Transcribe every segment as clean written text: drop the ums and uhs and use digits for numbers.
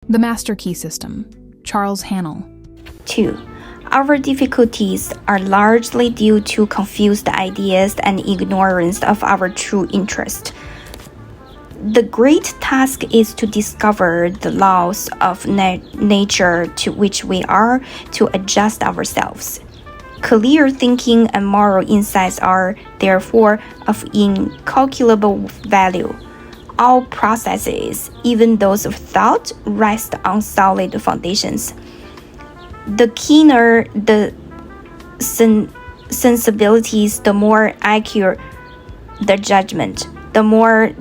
The Master Key System, Charles Hannel. 2. Our difficulties are largely due to confused ideas and ignorance of our true interest. The great task is to discover the laws of nature to which we are to adjust ourselves. Clear thinking and moral insights are, therefore, of incalculable value. All processes, even those of thought, rest on solid foundations. The keener the sensibilities, the more accurate the judgment, the more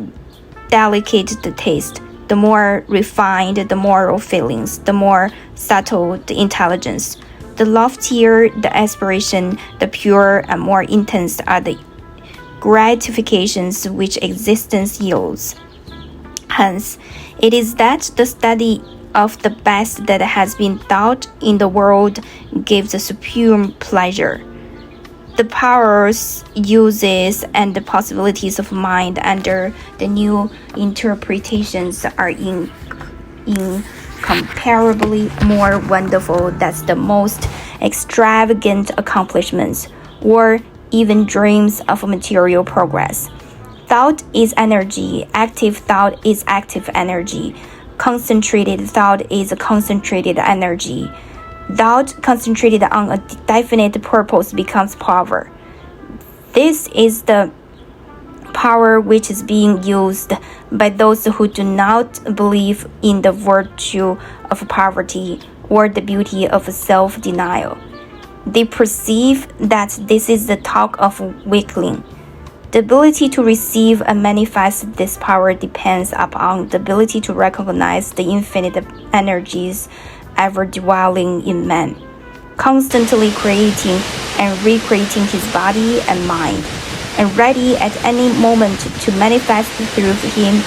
delicate the taste, the more refined the moral feelings, the more subtle the intelligence. The loftier the aspiration, the purer and more intense are the gratifications which existence yields. Hence, it is that the study of the best that has been thought in the world gives a supreme pleasure. The powers, uses, and the possibilities of mind under the new interpretations are incomparably more wonderful than the most extravagant accomplishments or even dreams of material progress. Thought is energy, active thought is active energy, concentrated thought is concentrated energy. Thought concentrated on a definite purpose becomes power. This is the power which is being used by those who do not believe in the virtue of poverty or the beauty of self-denial. They perceive that this is the talk of weakling. The ability to receive and manifest this power depends upon the ability to recognize the infinite energies ever dwelling in man, constantly creating and recreating his body and mind, and ready at any moment to manifest through him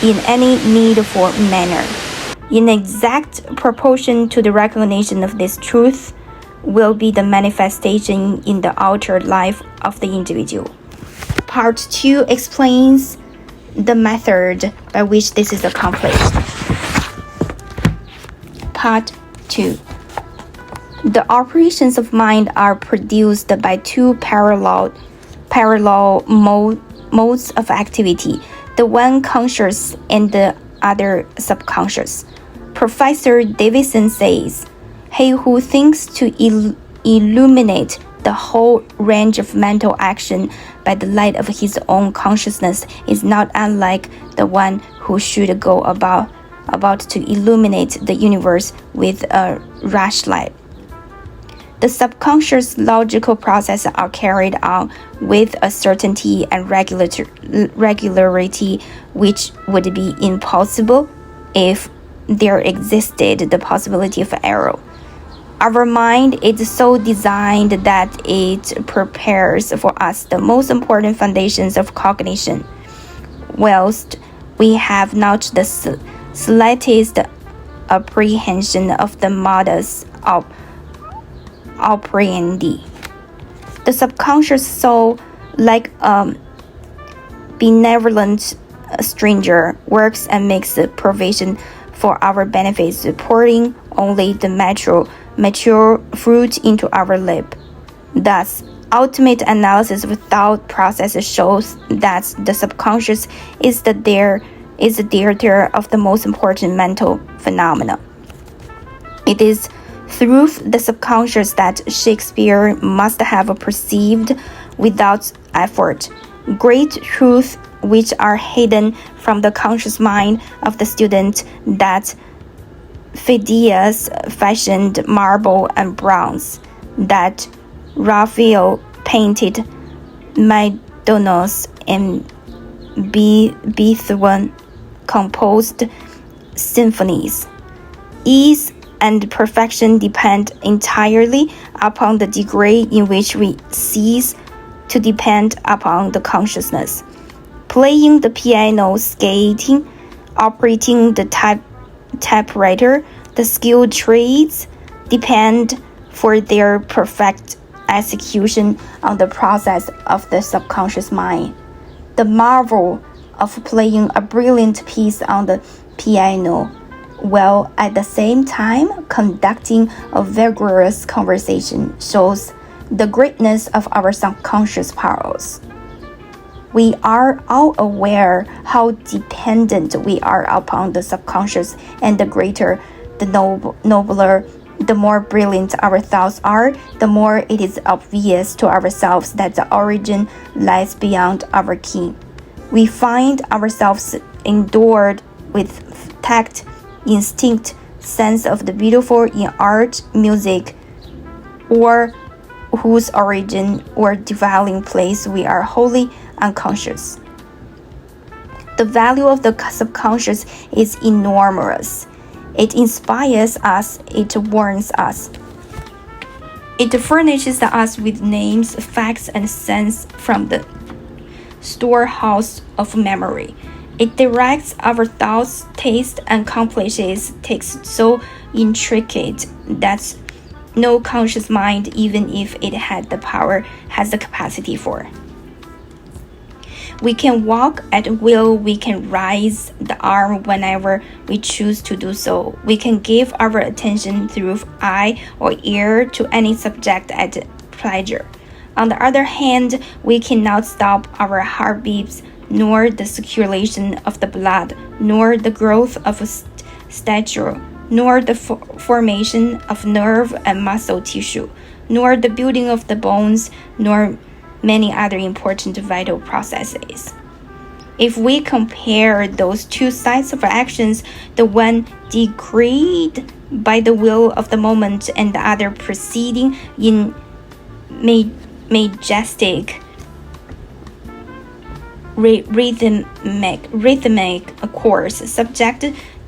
in any needful manner. In exact proportion to the recognition of this truth will be the manifestation in the altered life of the individual. Part 2 explains the method by which this is accomplished. Part 2. The operations of mind are produced by two parallel modes of activity, the one conscious and the other subconscious. Professor Davidson says, "He who thinks to illuminate the whole range of mental action by the light of his own consciousness is not unlike the one who should go about to illuminate the universe with a rushlight." The subconscious logical processes are carried on with a certainty and regularity which would be impossible if there existed the possibility of error. Our mind is so designed that it prepares for us the most important foundations of cognition, whilst we have not the slightest apprehension of the modus operandi. The subconscious soul, like a benevolent stranger, works and makes provision for our benefits, pouring only the mature fruit into our lip. Thus, ultimate analysis of thought process shows that the subconscious is the theater of the most important mental phenomena. It is through the subconscious that Shakespeare must have perceived without effort great truths which are hidden from the conscious mind of the student, that Phidias fashioned marble and bronze, that Raphael painted Madonnas, and Beethoven composed symphonies. Ease and perfection depend entirely upon the degree in which we cease to depend upon the consciousness. Playing the piano, skating, operating the typewriter, the skilled trades depend for their perfect execution on the process of the subconscious mind. The marvel of playing a brilliant piece on the piano while at the same time conducting a vigorous conversation shows the greatness of our subconscious powers. We are all aware how dependent we are upon the subconscious, and the greater, the nobler, the more brilliant our thoughts are, the more it is obvious to ourselves that the origin lies beyond our ken. We find ourselves endowed with tact, instinct, sense of the beautiful in art, music, or whose origin or dwelling place we are wholly unconscious. The value of the subconscious is enormous. It inspires us, it warns us. It furnishes us with names, facts, and sense from the storehouse of memory. It directs our thoughts, tastes, and accomplishes tasks so intricate that no conscious mind, even if it had the power, has the capacity for. We can walk at will, we can raise the arm whenever we choose to do so. We can give our attention through eye or ear to any subject at pleasure. On the other hand, we cannot stop our heartbeats, nor the circulation of the blood, nor the growth of stature, nor the formation of nerve and muscle tissue, nor the building of the bones, nor many other important vital processes. If we compare those two sides of actions, the one decreed by the will of the moment and the other proceeding in majestic rhythmic course, subject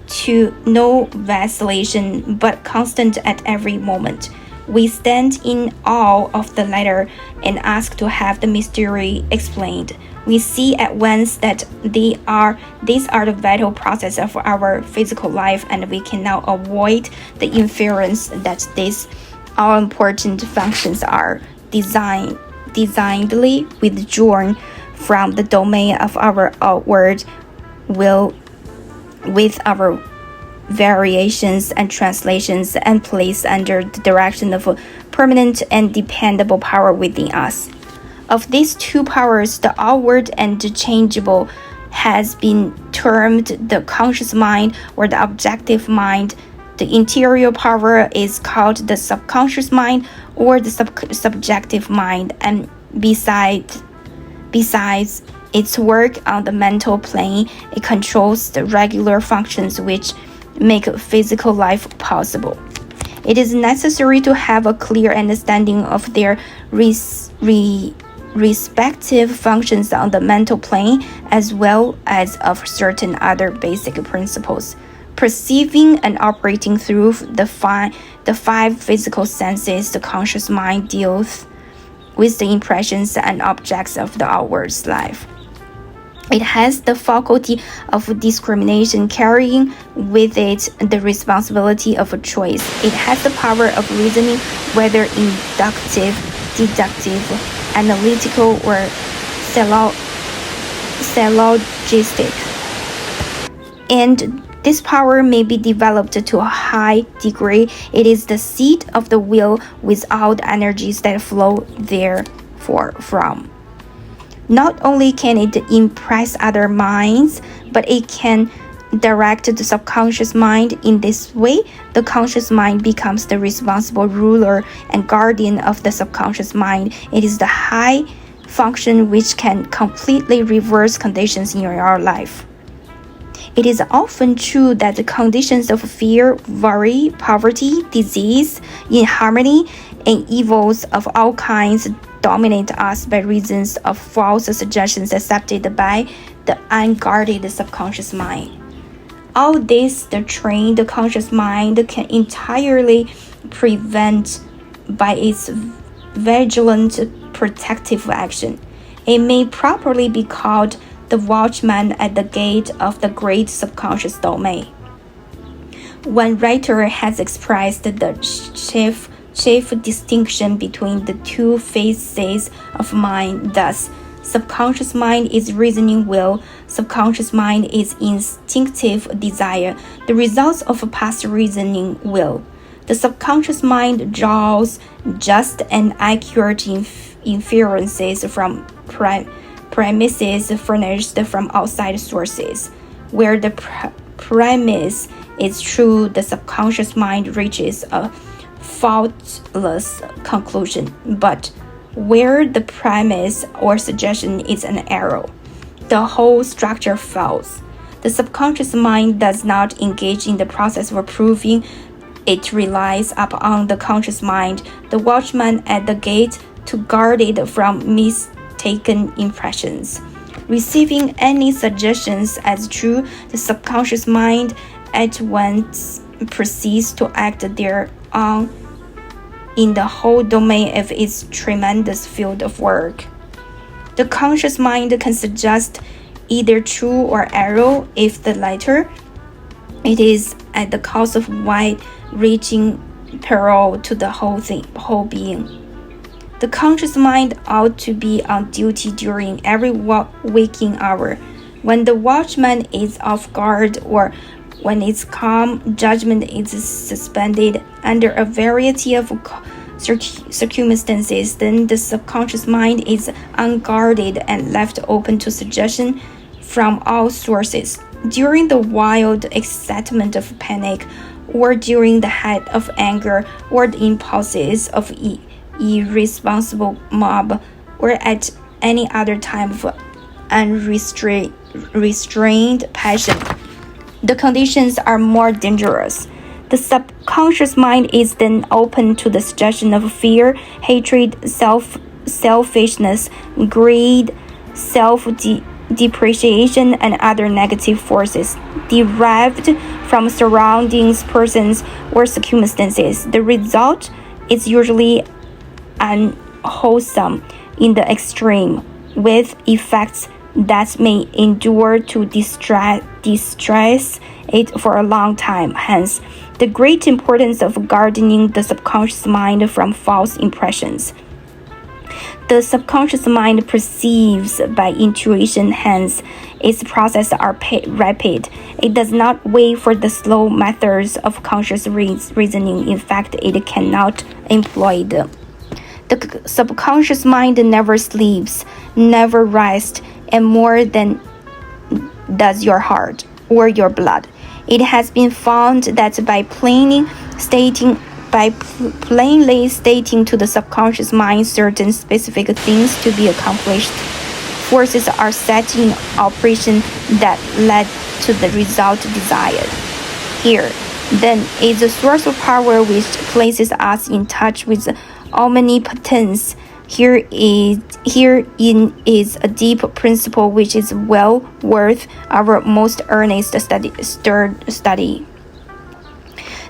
to no vacillation but constant at every moment, we stand in awe of the latter and ask to have the mystery explained. We see at once that these are the vital processes of our physical life, and we cannot avoid the inference that these all-important functions are designedly withdrawn from the domain of our outward will with our variations and translations and placed under the direction of a permanent and dependable power within us. Of these two powers, the outward and the changeable has been termed the conscious mind or the objective mind. The interior power is called the subconscious mind or the subjective mind, and besides its work on the mental plane, it controls the regular functions which make physical life possible. It is necessary to have a clear understanding of their respective functions on the mental plane, as well as of certain other basic principles. Perceiving and operating through the five physical senses, the conscious mind deals with the impressions and objects of the outward life. It has the faculty of discrimination, carrying with it the responsibility of a choice. It has the power of reasoning, whether inductive, deductive, analytical, or syllogistic. And this power may be developed to a high degree. It is the seat of the will without energies that flow therefore from. Not only can it impress other minds, but it can direct the subconscious mind. In this way, the conscious mind becomes the responsible ruler and guardian of the subconscious mind. It is the high function which can completely reverse conditions in your life. It is often true that the conditions of fear, worry, poverty, disease, inharmony, and evils of all kinds dominate us by reasons of false suggestions accepted by the unguarded subconscious mind. All this, the trained conscious mind can entirely prevent by its vigilant protective action. It may properly be called the watchman at the gate of the great subconscious domain. One writer has expressed the chief distinction between the two phases of mind thus: Subconscious mind is reasoning will. Subconscious mind is instinctive desire, the results of a past reasoning will. The subconscious mind draws just and accurate inferences from premises furnished from outside sources. Where the premise is true, the subconscious mind reaches a faultless conclusion. But where the premise or suggestion is an error, the whole structure fails. The subconscious mind does not engage in the process of proving. It relies upon the conscious mind, the watchman at the gate, to guard it from mistaken impressions. Receiving any suggestions as true, the subconscious mind at once proceeds to act thereon in the whole domain of its tremendous field of work. The conscious mind can suggest either true or error. If the latter, it is at the cost of wide-reaching peril to the whole being. The conscious mind ought to be on duty during every waking hour. When the watchman is off guard or when its calm judgment is suspended under a variety of circumstances, then the subconscious mind is unguarded and left open to suggestion from all sources. During the wild excitement of panic, or during the height of anger, or the impulses of irresponsible mob, or at any other time of unrestrained passion, the conditions are more dangerous. The subconscious mind is then open to the suggestion of fear, hatred, selfishness, greed, self-depreciation, and other negative forces derived from surroundings, persons, or circumstances. The result is usually unwholesome in the extreme, with effects that may endure to distress it for a long time. Hence, the great importance of guarding the subconscious mind from false impressions. The subconscious mind perceives by intuition, hence its processes are rapid. It does not wait for the slow methods of conscious reasoning. In fact, it cannot employ them. The subconscious mind never sleeps, never rests, and more than does your heart or your blood. It has been found that by plainly stating to the subconscious mind certain specific things to be accomplished, forces are set in operation that led to the result desired. Here, then, is a source of power which places us in touch with omnipotence. Herein is a deep principle which is well worth our most earnest study.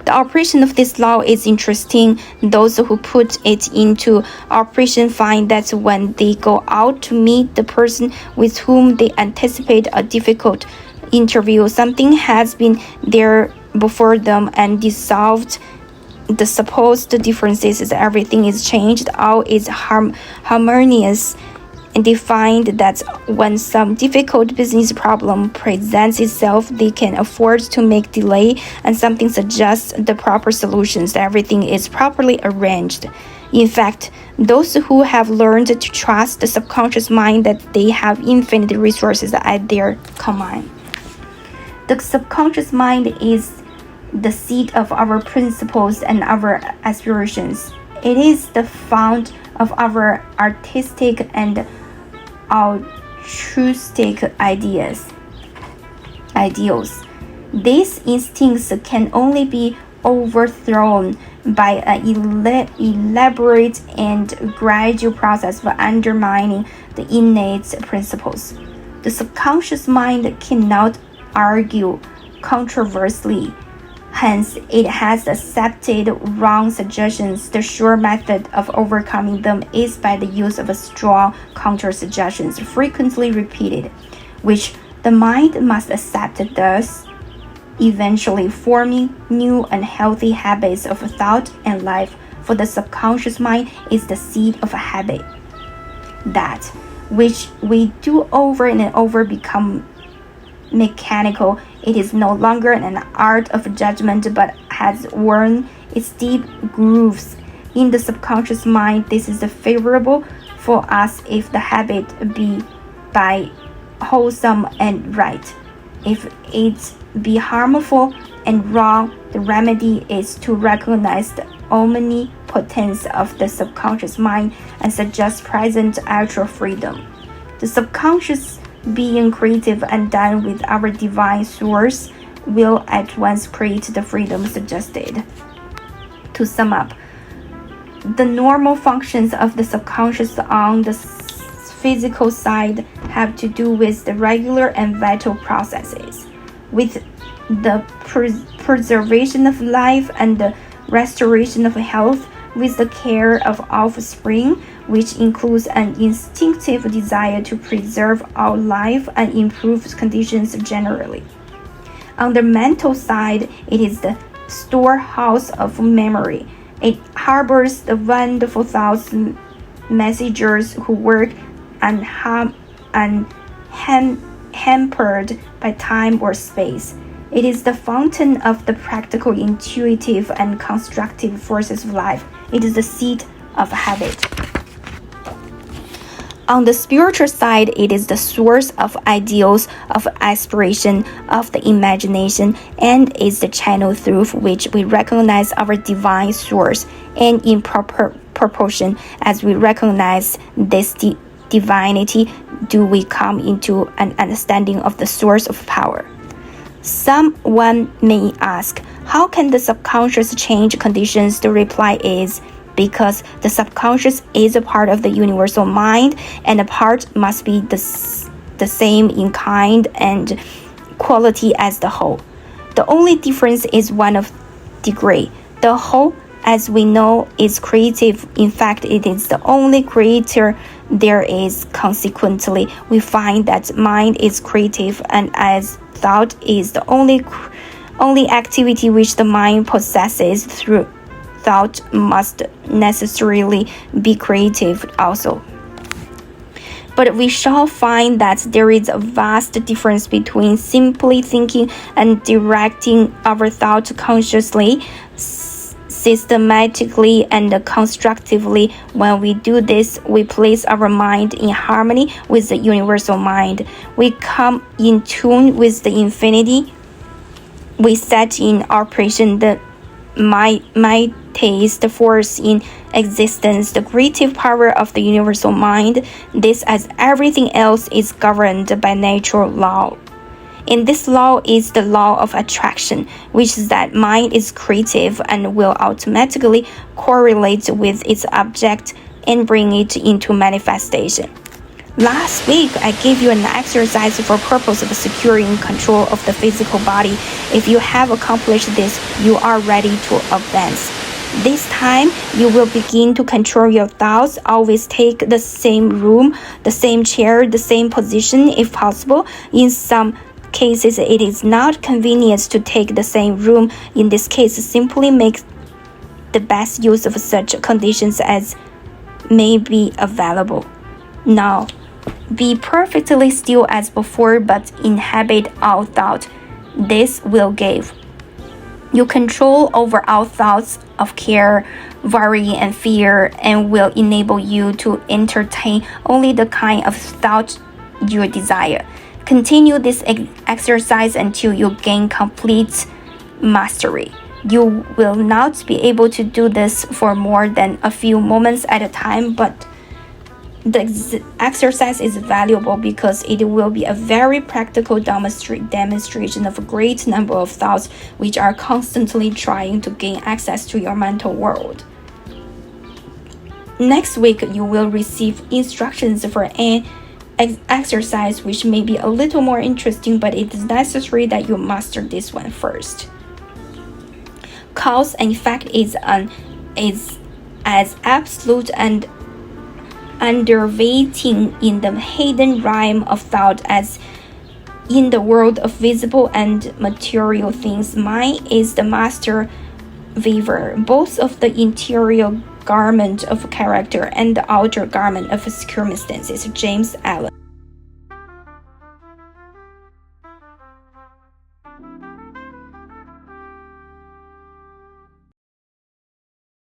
The operation of this law is interesting. Those who put it into operation find that when they go out to meet the person with whom they anticipate a difficult interview, something has been there before them and dissolved the supposed differences. Everything is changed, all is harmonious, and they find that when some difficult business problem presents itself, they can afford to make delay, and something suggests the proper solutions. Everything is properly arranged. In fact, those who have learned to trust the subconscious mind that they have infinite resources at their command. The subconscious mind is the seat of our principles and our aspirations. It is the fount of our artistic and altruistic ideals. These instincts can only be overthrown by an elaborate and gradual process of undermining the innate principles. The subconscious mind cannot argue controversially. Hence, it has accepted wrong suggestions. The sure method of overcoming them is by the use of strong counter-suggestions, frequently repeated, which the mind must accept, thus eventually forming new and healthy habits of thought and life. For the subconscious mind is the seed of a habit that, which we do over and over, become mechanical. It is no longer an art of judgment, but has worn its deep grooves in the subconscious mind. This is favorable for us if the habit be by wholesome and right. If it be harmful and wrong, the remedy is to recognize the omnipotence of the subconscious mind and suggest present actual freedom. The subconscious, being creative and done with our divine source, will at once create the freedom suggested. To sum up, the normal functions of the subconscious on the physical side have to do with the regular and vital processes, with the preservation of life and the restoration of health, with the care of offspring, which includes an instinctive desire to preserve our life and improve conditions generally. On the mental side, it is the storehouse of memory. It harbors the wonderful thoughts, messengers who work hampered by time or space. It is the fountain of the practical, intuitive, and constructive forces of life. It is the seat of habit. On the spiritual side, it is the source of ideals, of aspiration, of the imagination, and is the channel through which we recognize our divine source. And in proper proportion as we recognize this divinity, do we come into an understanding of the source of power. Someone may ask, how can the subconscious change conditions? The reply is, because the subconscious is a part of the universal mind, and a part must be the same in kind and quality as the whole. The only difference is one of degree. The whole, as we know, is creative. In fact, it is the only creator there is. Consequently, we find that mind is creative, and as thought is the only activity which the mind possesses, through thought must necessarily be creative also. But we shall find that there is a vast difference between simply thinking and directing our thought consciously, systematically, and constructively. When we do this, we place our mind in harmony with the universal mind. We come in tune with the infinity. We set in operation the mightiest force in existence, the creative power of the universal mind. This, as everything else, is governed by natural law. And this law is the law of attraction, which is that mind is creative and will automatically correlate with its object and bring it into manifestation. Last week, I gave you an exercise for purpose of securing control of the physical body. If you have accomplished this, you are ready to advance. This time, you will begin to control your thoughts. Always take the same room, the same chair, the same position if possible. In some cases, it is not convenient to take the same room. In this case, simply make the best use of such conditions as may be available. Now, be perfectly still as before, but inhabit all thought. This will give you control over all thoughts of care, worry, and fear, and will enable you to entertain only the kind of thought you desire. Continue this exercise until you gain complete mastery. You will not be able to do this for more than a few moments at a time, but the exercise is valuable because it will be a very practical demonstration of a great number of thoughts which are constantly trying to gain access to your mental world. Next week, you will receive instructions for an exercise which may be a little more interesting, but it is necessary that you master this one first. Cause and effect is as absolute and underweighting in the hidden realm of thought as in the world of visible and material things. Mind is the master weaver, both of the interior garment of character and the outer garment of circumstances. James Allen.